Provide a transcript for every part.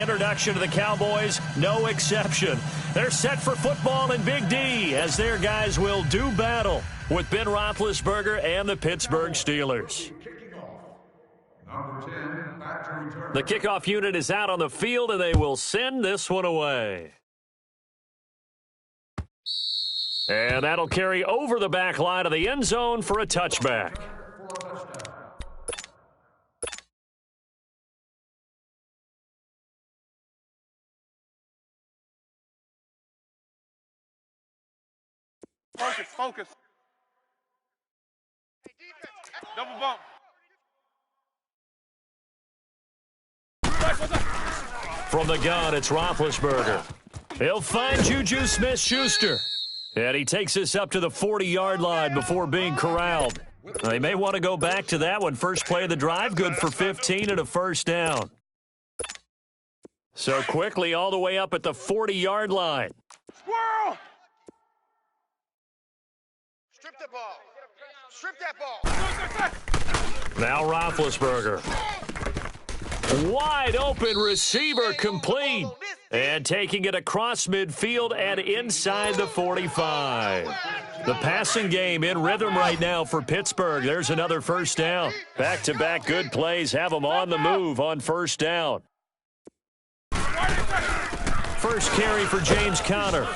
Introduction to the Cowboys, no exception. They're set for football in Big D as their guys will do battle with Ben Roethlisberger and the Pittsburgh Steelers. The kickoff unit is out on the field, and they will send this one away. And that'll carry over the back line of the end zone for a touchback. Focus. Double bump. From the gun, it's Roethlisberger. He'll find Juju Smith-Schuster. And he takes this up to the 40-yard line before being corralled. They may want to go back to that one. First play of the drive, good for 15 and a first down. So quickly all the way up at the 40-yard line. Squirrel! Strip the ball. Strip that ball. Now Roethlisberger. Wide open receiver complete. And taking it across midfield and inside the 45. The passing game in rhythm right now for Pittsburgh. There's another first down. Back-to-back good plays have them on the move on first down. First carry for James Conner.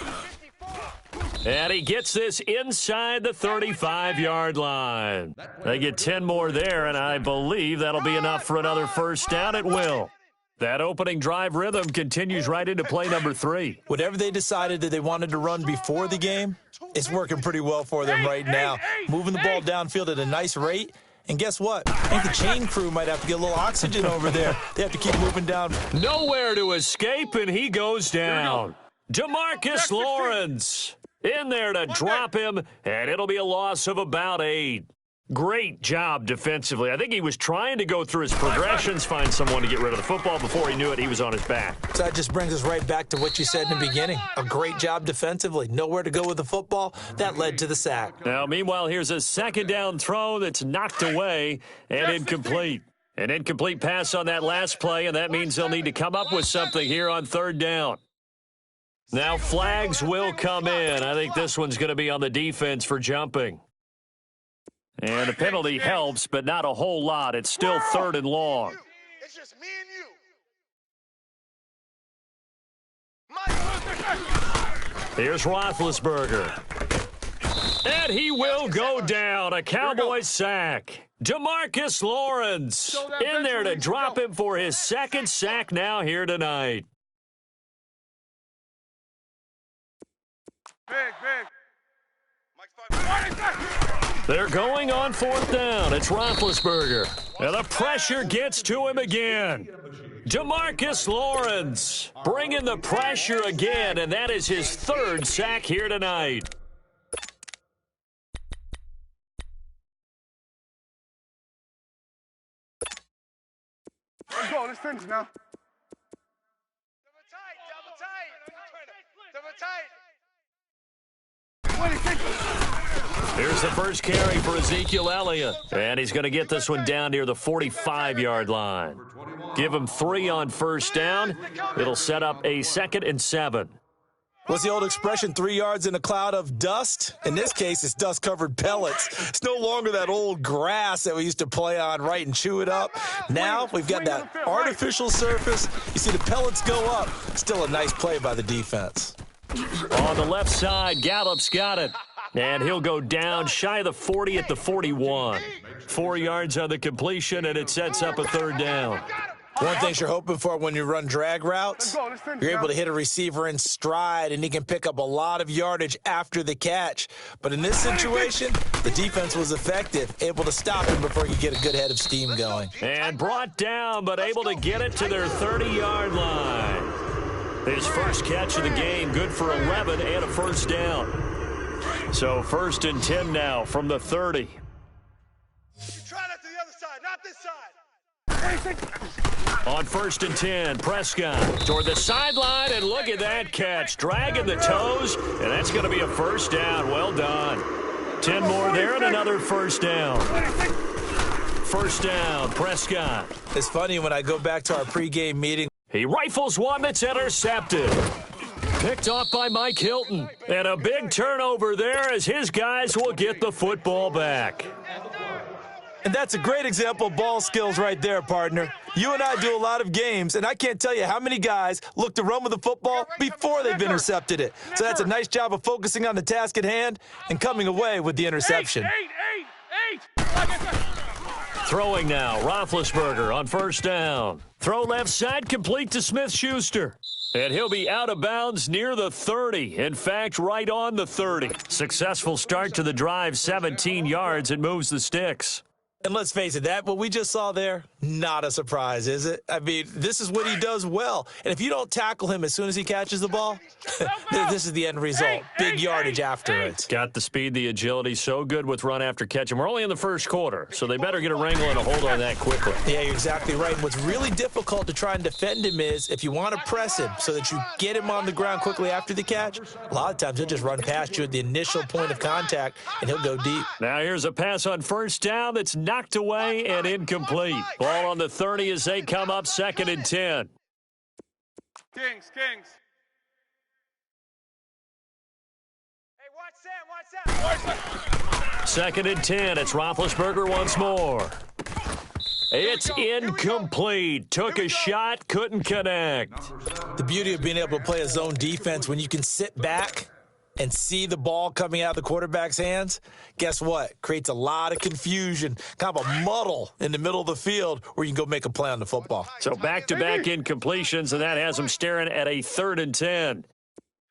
And he gets this inside the 35-yard line. They get 10 more there, and I believe that'll be enough for another first down. It will. That opening drive rhythm continues right into play number 3. Whatever they decided that they wanted to run before the game, it's working pretty well for them right now. Moving the ball downfield at a nice rate. And guess what? I think the chain crew might have to get a little oxygen over there. They have to keep moving down. Nowhere to escape, and he goes down. DeMarcus Lawrence in there to drop him, and it'll be a loss of about 8. Great job defensively. I think he was trying to go through his progressions, find someone to get rid of the football. Before he knew it, he was on his back. So that just brings us right back to what you said in the beginning. A great job defensively. Nowhere to go with the football. That led to the sack. Now, meanwhile, here's a second down throw that's knocked away and incomplete. An incomplete pass on that last play, and that means they'll need to come up with something here on third down. Now flags will come in. I think this one's going to be on the defense for jumping. And the penalty helps, but not a whole lot. It's still third and long. It's just me and you. Here's Roethlisberger. And he will go down. A Cowboys sack. DeMarcus Lawrence in there to drop him for his second sack now here tonight. Big. They're going on fourth down. It's Roethlisberger. And the pressure gets to him again. DeMarcus Lawrence bringing the pressure again, and that is his third sack here tonight. Let's go. Let's finish now. Double tight. Here's the first carry for Ezekiel Elliott. And he's going to get this one down near the 45-yard line. Give him 3 on first down. It'll set up a 2nd and 7. What's the old expression, 3 yards in a cloud of dust? In this case, it's dust-covered pellets. It's no longer that old grass that we used to play on, right, and chew it up. Now we've got that artificial surface. You see the pellets go up. Still a nice play by the defense. On the left side, Gallup's got it. And he'll go down shy of the 40 at the 41. 4 yards on the completion, and it sets up a third down. One thing you're hoping for when you run drag routes, you're able to hit a receiver in stride, and he can pick up a lot of yardage after the catch. But in this situation, the defense was effective, able to stop him before he could get a good head of steam going. And brought down, but able to get it to their 30-yard line. His first catch of the game, good for 11 and a first down. So 1st and 10 now from the 30. You try that to the other side, not this side. On 1st and 10, Prescott toward the sideline, and look at that catch. Dragging the toes, and that's going to be a first down. Well done. 10 more there and another first down. First down, Prescott. It's funny when I go back to our pregame meeting. He rifles one that's intercepted. Picked off by Mike Hilton. And a big turnover there as his guys will get the football back. And that's a great example of ball skills right there, partner. You and I do a lot of games, and I can't tell you how many guys look to run with the football before they've intercepted it. So that's a nice job of focusing on the task at hand and coming away with the interception. Throwing now, Roethlisberger on first down. Throw left side, complete to Smith-Schuster. And he'll be out of bounds near the 30. In fact, right on the 30. Successful start to the drive, 17 yards. It moves the sticks. And let's face it, that what we just saw there, not a surprise, is it? I mean, this is what he does well. And if you don't tackle him as soon as he catches the ball, this is the end result. Big yardage after it. Got the speed, the agility, so good with run after catch. And we're only in the first quarter, so they better get a wrangle and a hold on that quickly. Yeah, you're exactly right. And what's really difficult to try and defend him is if you want to press him so that you get him on the ground quickly after the catch, a lot of times he'll just run past you at the initial point of contact, and he'll go deep. Now here's a pass on first down that's knocked away and incomplete. Ball on the 30 as they come up 2nd and 10. Kings. Hey, watch that. 2nd and 10. It's Roethlisberger once more. It's incomplete. Took a shot, couldn't connect. The beauty of being able to play a zone defense when you can sit back and see the ball coming out of the quarterback's hands, guess what? Creates a lot of confusion, kind of a muddle in the middle of the field where you can go make a play on the football. So back-to-back incompletions, and that has them staring at a 3rd and 10.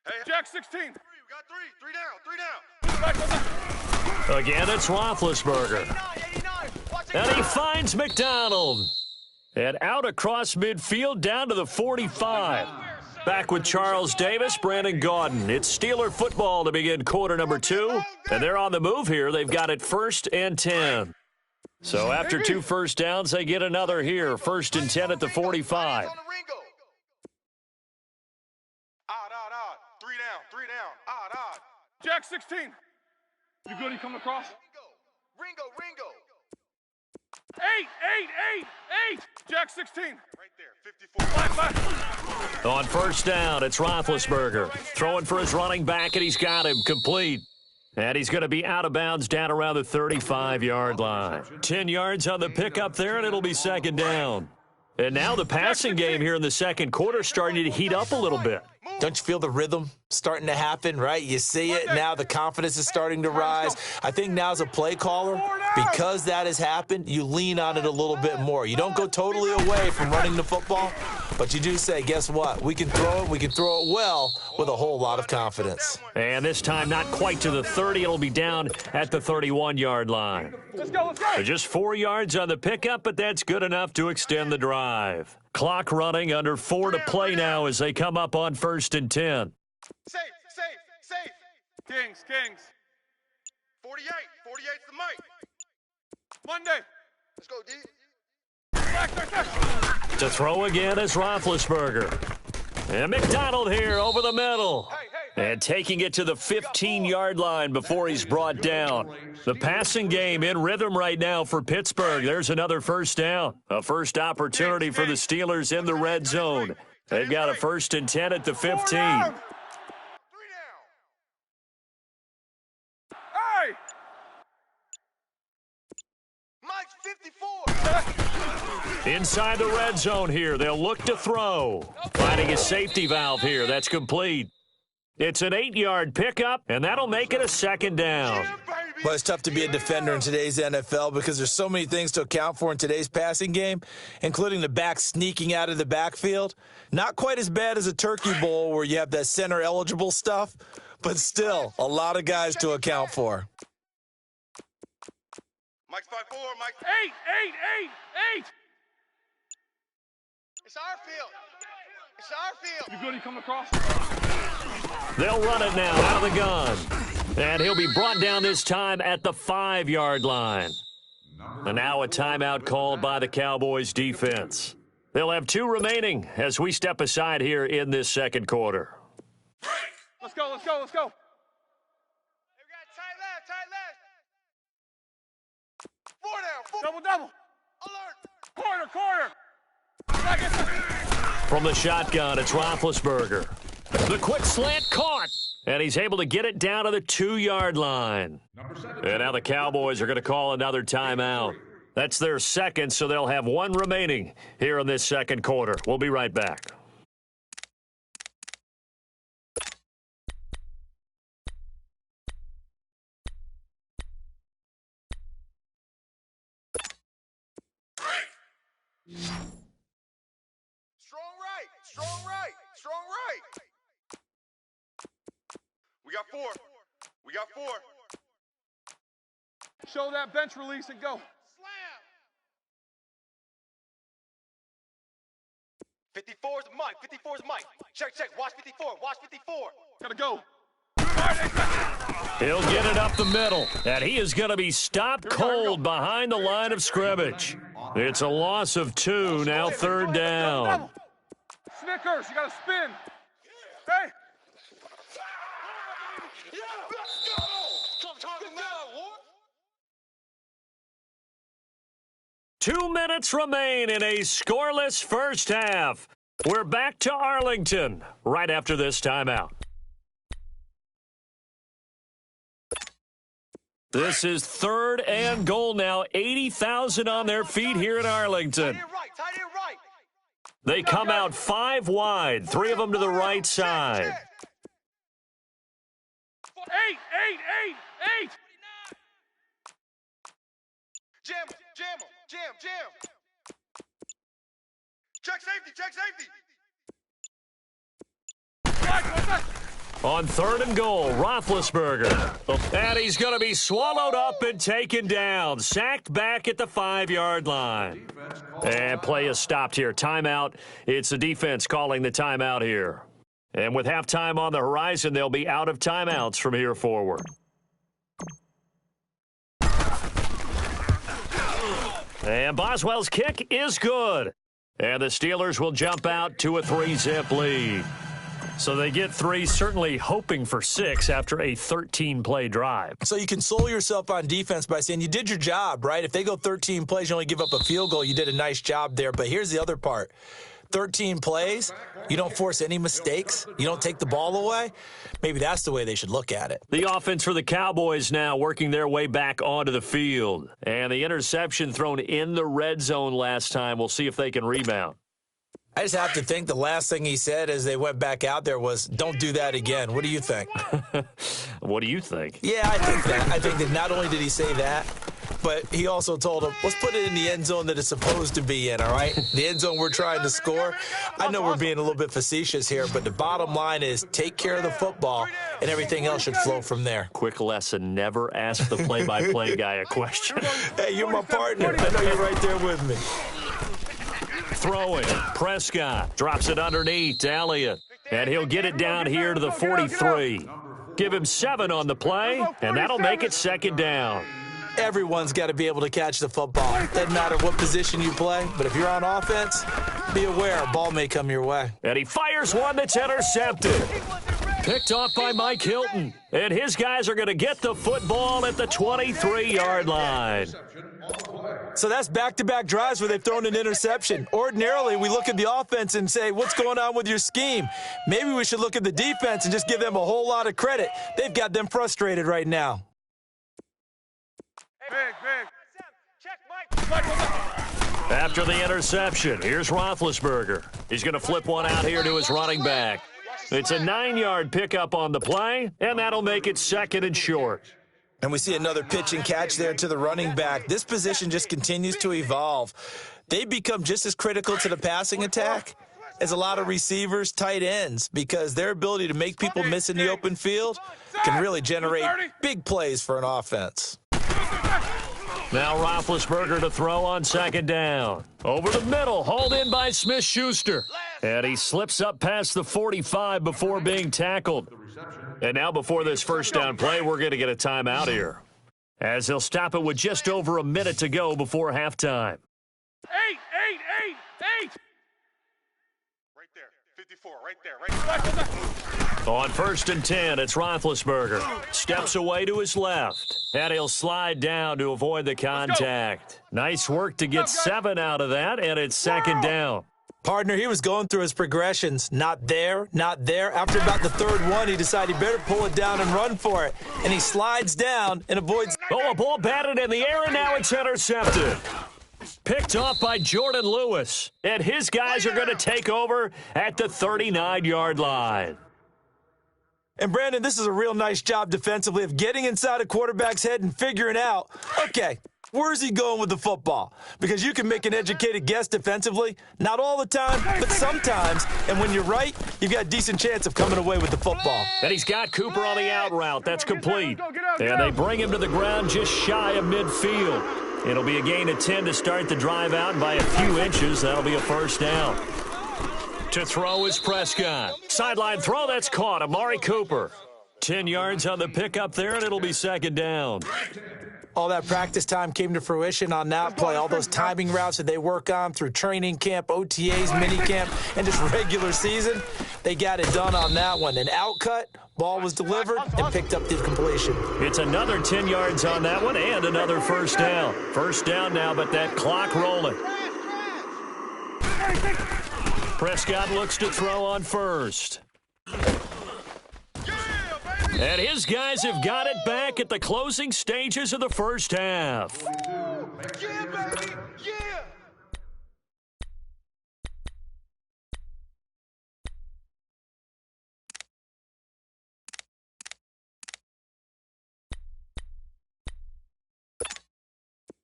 Hey, Jack 16. We got three down. Again, it's Roethlisberger. And he finds McDonald. And out across midfield down to the 45. Back with Charles Davis, Brandon Gaudin. It's Steeler football to begin quarter number 2. And they're on the move here. They've got it 1st and 10. So after 2 first downs, they get another here. 1st and 10 at the 45. Odd. 3 down. Odd. Jack 16. You good? He coming across? Ringo. 8. Jack 16. Right there, 54. On first down, it's Roethlisberger. Throwing for his running back, and he's got him complete. And he's going to be out of bounds down around the 35-yard line. 10 yards on the pickup there, and it'll be 2nd down. And now the passing game here in the 2nd quarter starting to heat up a little bit. Don't you feel the rhythm starting to happen, right? You see it. Now the confidence is starting to rise. I think now as a play caller, because that has happened, you lean on it a little bit more. You don't go totally away from running the football, but you do say, guess what? We can throw it. We can throw it well with a whole lot of confidence. And this time not quite to the 30. It'll be down at the 31-yard line. Let's go. So just 4 yards on the pickup, but that's good enough to extend the drive. Clock running, under 4 to play now as they come up on 1st and 10. Safe. Kings. 48. 48's the mic. Monday. Let's go, D. Back. To throw again is Roethlisberger. And McDonald here over the middle. And taking it to the 15-yard line before he's brought down. The passing game in rhythm right now for Pittsburgh. There's another first down. A first opportunity for the Steelers in the red zone. They've got a 1st and 10 at the 15. 3 down. Hey! Mike's 54. Inside the red zone here. They'll look to throw. Finding a safety valve here. That's complete. It's an 8-yard pickup, and that'll make it a 2nd down. Well, it's tough to be a defender in today's NFL because there's so many things to account for in today's passing game, including the back sneaking out of the backfield. Not quite as bad as a turkey bowl where you have that center-eligible stuff, but still a lot of guys to account for. Mike's 5-4. Mike's 8. It's our field. You good? He coming across? They'll run it now out of the gun. And he'll be brought down this time at the 5-yard line. And now a timeout called by the Cowboys defense. They'll have 2 remaining as we step aside here in this 2nd quarter. Let's go. We got tight left. 4 down. Double. Alert. Quarter. From the shotgun, it's Roethlisberger. The quick slant caught, and he's able to get it down to the 2-yard line. And now the Cowboys are going to call another timeout. That's their second, so they'll have one remaining here in this second quarter. We'll be right back. Strong right. We got four. Show that bench release and go. Slam. 54's Mike. Check. Watch 54. Gotta go. He'll get it up the middle, and he is going to be stopped cold behind the line of scrimmage. It's a loss of 2, now third down. Snickers, you gotta spin. Hey. Let's go. 2 minutes remain in a scoreless first half. We're back to Arlington right after this timeout. This is 3rd and goal now. 80,000 on their feet here in Arlington. Tight end right. They come out 5 wide, 3 of them to the right side. 8. Jam. Check safety. On 3rd and goal, Roethlisberger. And he's going to be swallowed up and taken down. Sacked back at the 5-yard line. And play is stopped here. Timeout. It's the defense calling the timeout here. And with halftime on the horizon, they'll be out of timeouts from here forward. And Boswell's kick is good. And the Steelers will jump out to a 3-zip lead. So they get 3, certainly hoping for 6 after a 13-play drive. So you console yourself on defense by saying you did your job, right? If they go 13 plays, you only give up a field goal, you did a nice job there. But here's the other part. 13 plays, you don't force any mistakes, you don't take the ball away. Maybe that's the way they should look at it. The offense for the Cowboys now working their way back onto the field. And the interception thrown in the red zone last time. We'll see if they can rebound. I just have to think the last thing he said as they went back out there was, don't do that again. What do you think? What do you think? Yeah, I think that. I think that not only did he say that, but he also told him, let's put it in the end zone that it's supposed to be in, all right? The end zone we're trying to score. I know we're being a little bit facetious here, but the bottom line is take care of the football, and everything else should flow from there. Quick lesson, never ask the play-by-play guy a question. Hey, you're my partner. I know you're right there with me. Throwing, Prescott drops it underneath to Elliott, and he'll get it down here to the 43. Give him 7 on the play, and that'll make it second down. Everyone's got to be able to catch the football. Doesn't matter what position you play, but if you're on offense, be aware a ball may come your way. And he fires one that's intercepted. Picked off by Mike Hilton, and his guys are going to get the football at the 23-yard line. So that's back-to-back drives where they've thrown an interception. Ordinarily, we look at the offense and say, what's going on with your scheme? Maybe we should look at the defense and just give them a whole lot of credit. They've got them frustrated right now. After the interception, here's Roethlisberger. He's going to flip one out here to his running back. It's a 9-yard pickup on the play, and that'll make it second and short. And we see another pitch and catch there to the running back. This position just continues to evolve. They become just as critical to the passing attack as a lot of receivers, tight ends, because their ability to make people miss in the open field can really generate big plays for an offense. Now Roethlisberger to throw on second down. Over the middle, hauled in by Smith-Schuster. And he slips up past the 45 before being tackled. And now before this first down play, we're going to get a timeout here, as they'll stop it with just over a minute to go before halftime. 8. Right there. 54, right there. On 1st and 10, it's Roethlisberger. Steps away to his left, and he'll slide down to avoid the contact. Nice work to get 7 out of that, and it's second down. Partner, he was going through his progressions. Not there, not there. After about the third one, he decided he better pull it down and run for it. And he slides down and avoids... Oh, a ball batted in the air, and now it's intercepted. Picked off by Jordan Lewis. And his guys are going to take over at the 39-yard line. And, Brandon, this is a real nice job defensively of getting inside a quarterback's head and figuring out, okay, where's he going with the football? Because you can make an educated guess defensively. Not all the time, but sometimes. And when you're right, you've got a decent chance of coming away with the football. And he's got Cooper on the out route. That's complete. And they bring him to the ground just shy of midfield. It'll be a gain of 10 to start the drive out, and by a few inches, that'll be a first down. To throw is Prescott. Sideline throw, that's caught. Amari Cooper. 10 yards on the pickup there, and it'll be second down. All that practice time came to fruition on that play. All those timing routes that they work on through training camp, OTAs, minicamp, and just regular season, they got it done on that one. An outcut, ball was delivered, and picked up the completion. It's another 10 yards on that one and another first down. First down now, but that clock rolling. Prescott looks to throw on first. And his guys have got it back at the closing stages of the first half. Yeah, baby. Yeah.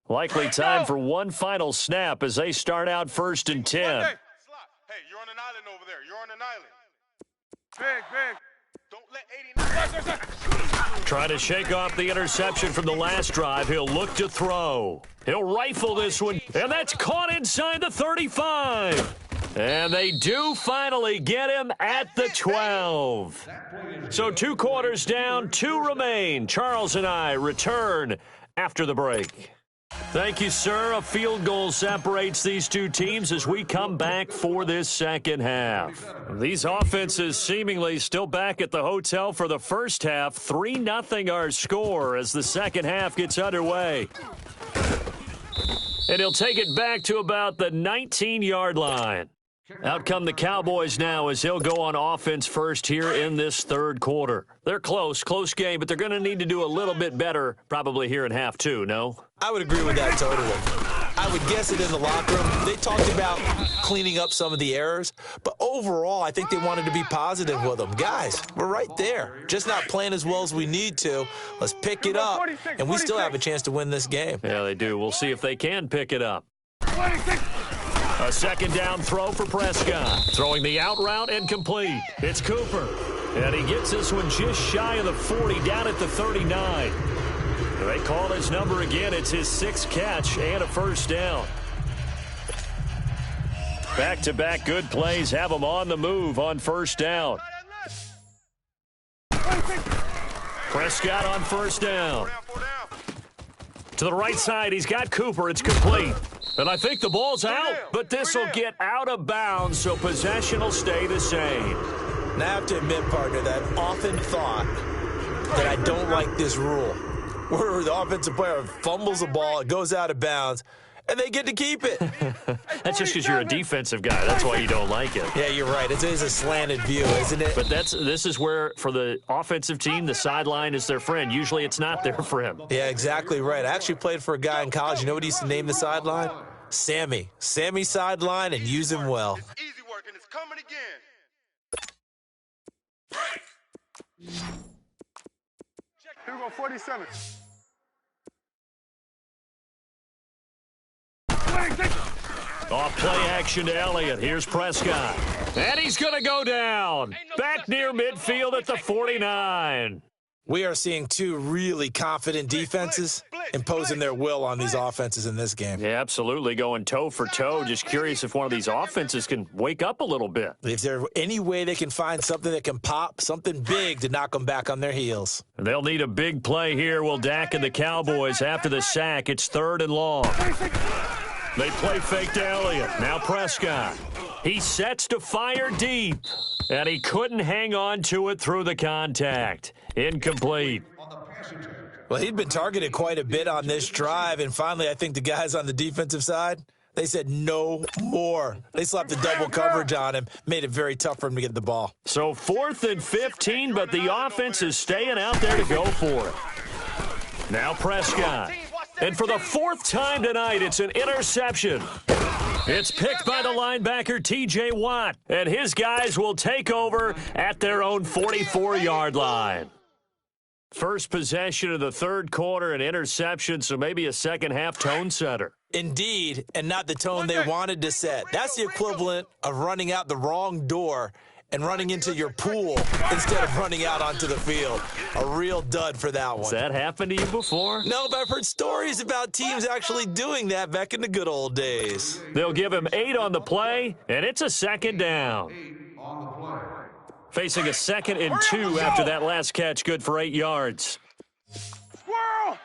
Likely time for one final snap as they start out 1st and 10. Hey, you're on an island over there. You're on an island. Big. Don't let 89. Trying to shake off the interception from the last drive. He'll look to throw. He'll rifle this one, and that's caught inside the 35. And they do finally get him at the 12. So 2 quarters down, 2 remain. Charles and I return after the break. Thank you, sir. A field goal separates these two teams as we come back for this second half. These offenses seemingly still back at the hotel for the first half. 3-0 our score as the second half gets underway. And he'll take it back to about the 19-yard line. Out come the Cowboys now as they'll go on offense first here in this third quarter. They're close game, but they're going to need to do a little bit better probably here in half 2, no? I would agree with that totally. I would guess it in the locker room. They talked about cleaning up some of the errors, but overall, I think they wanted to be positive with them. Guys, we're right there. Just not playing as well as we need to. Let's pick it up, and we still have a chance to win this game. Yeah, they do. We'll see if they can pick it up. A second down throw for Prescott. Throwing the out route and complete. It's Cooper. And he gets this one just shy of the 40, down at the 39. They call his number again. It's his 6th catch and a first down. Back-to-back good plays have him on the move on first down. Prescott on first down. To the right side, he's got Cooper. It's complete. And I think the ball's out, but this will get out of bounds, so possession will stay the same. And I have to admit, partner, that I've often thought that I don't like this rule, where the offensive player fumbles the ball, it goes out of bounds, and they get to keep it. That's just because you're a defensive guy. That's why you don't like it. Yeah, you're right. It is a slanted view, isn't it? But this is where, for the offensive team, the sideline is their friend. Usually it's not their friend. Yeah, exactly right. I actually played for a guy in college. You know what he used to name the sideline? Sammy. Sammy sideline, and use him well. It's easy work, and it's coming again. Here we go, 47. Off play action to Elliott. Here's Prescott. And he's going to go down. Back near midfield at the 49. We are seeing 2 really confident defenses imposing their will on these offenses in this game. Yeah, absolutely. Going toe for toe. Just curious if one of these offenses can wake up a little bit. Is there any way they can find something that can pop, something big to knock them back on their heels? They'll need a big play here. Will Dak and the Cowboys after the sack. It's 3rd and long. They play fake to Elliott. Now Prescott. He sets to fire deep. And he couldn't hang on to it through the contact. Incomplete. Well, he'd been targeted quite a bit on this drive, and finally I think the guys on the defensive side, They said no more. They slapped the double coverage on him, made it very tough for him to get the ball. So 4th and 15, but the offense is staying out there to go for it. Now Prescott. And for the 4th time tonight, it's an interception. It's picked by the linebacker, T.J. Watt, and his guys will take over at their own 44-yard line. First possession of the third quarter, an interception, so maybe a second-half tone setter. Indeed, and not the tone they wanted to set. That's the equivalent of running out the wrong door and running into your pool instead of running out onto the field. A real dud for that one. Has that happened to you before? No, but I've heard stories about teams actually doing that back in the good old days. They'll give him 8 on the play, and it's a second down. Facing a 2nd and 2 after that last catch, good for 8 yards. Squirrel!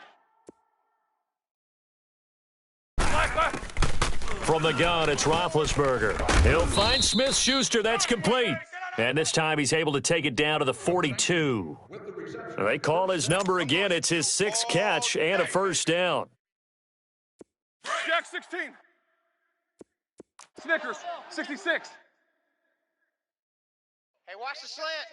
From the gun, it's Roethlisberger. He'll find Smith-Schuster. That's complete. And this time he's able to take it down to the 42. They call his number again. It's his 6th catch and a first down. Jack 16. Snickers 66. Hey, watch the slant.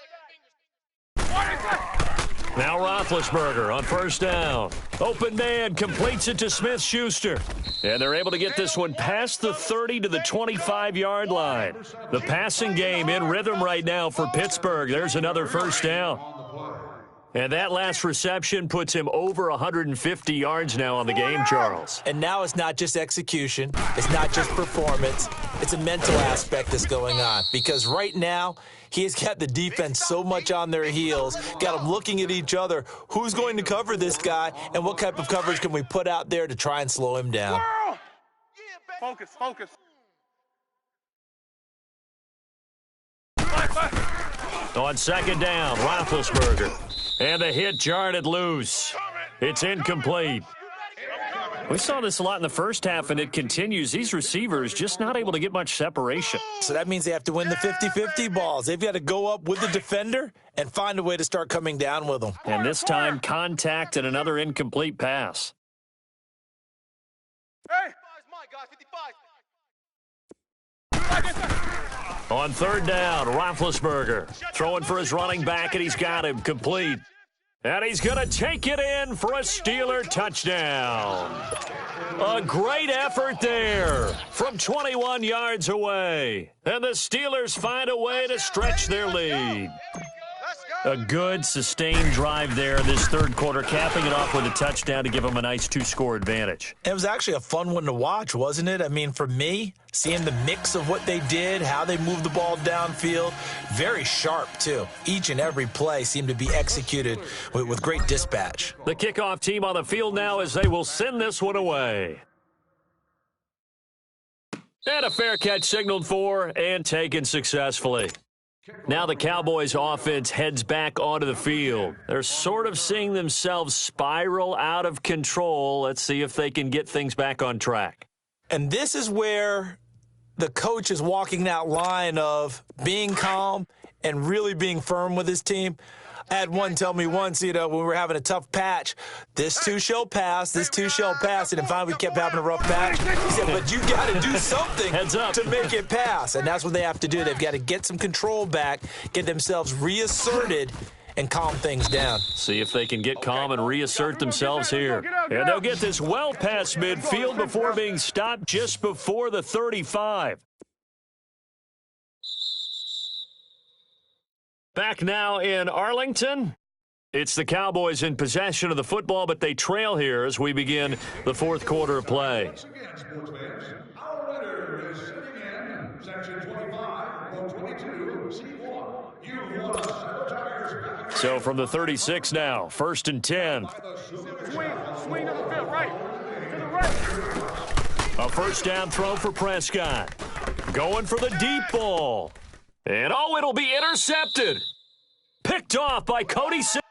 Now Roethlisberger on first down. Open man completes it to Smith-Schuster. And they're able to get this one past the 30 to the 25-yard line. The passing game in rhythm right now for Pittsburgh. There's another first down. And that last reception puts him over 150 yards now on the game, Charles. And now it's not just execution. It's not just performance. It's a mental aspect that's going on. Because right now, he has got the defense so much on their heels, got them looking at each other. Who's going to cover this guy, and what type of coverage can we put out there to try and slow him down? Focus, focus. On second down, Roethlisberger. And the hit jarred it loose. It's incomplete. We saw this a lot in the first half, and it continues. These receivers just not able to get much separation. So that means they have to win the 50-50 balls. They've got to go up with the defender and find a way to start coming down with them. And this time, contact and another incomplete pass. Hey! On third down, Roethlisberger throwing for his running back, and he's got him complete. And he's going to take it in for a Steeler touchdown. A great effort there from 21 yards away. And the Steelers find a way to stretch their lead. A good, sustained drive there this third quarter, capping it off with a touchdown to give them a nice 2-score advantage. It was actually a fun one to watch, wasn't it? I mean, for me, seeing the mix of what they did, how they moved the ball downfield, very sharp, too. Each and every play seemed to be executed with great dispatch. The kickoff team on the field now as they will send this one away. And a fair catch signaled for and taken successfully. Now the Cowboys offense heads back onto the field. They're sort of seeing themselves spiral out of control. Let's see if they can get things back on track. And this is where the coach is walking that line of being calm and really being firm with his team. I had one tell me once, when we were having a tough patch, this too shall pass, this too shall pass, and then finally we kept having a rough patch. He said, but you got to do something to make it pass, and that's what they have to do. They've got to get some control back, get themselves reasserted, and calm things down. See if they can get calm and reassert themselves here. And they'll get this well past midfield before being stopped just before the 35. Back now in Arlington. It's the Cowboys in possession of the football, but they trail here as we begin the fourth quarter of play. Our winner is sitting in section 25, row 22, C1. You've won a set of tires. So from the 36 now, 1st and 10. Swing to the field, right. To the right. A first down throw for Prescott. Going for the deep ball. And, it'll be intercepted. Picked off by Cody Sims.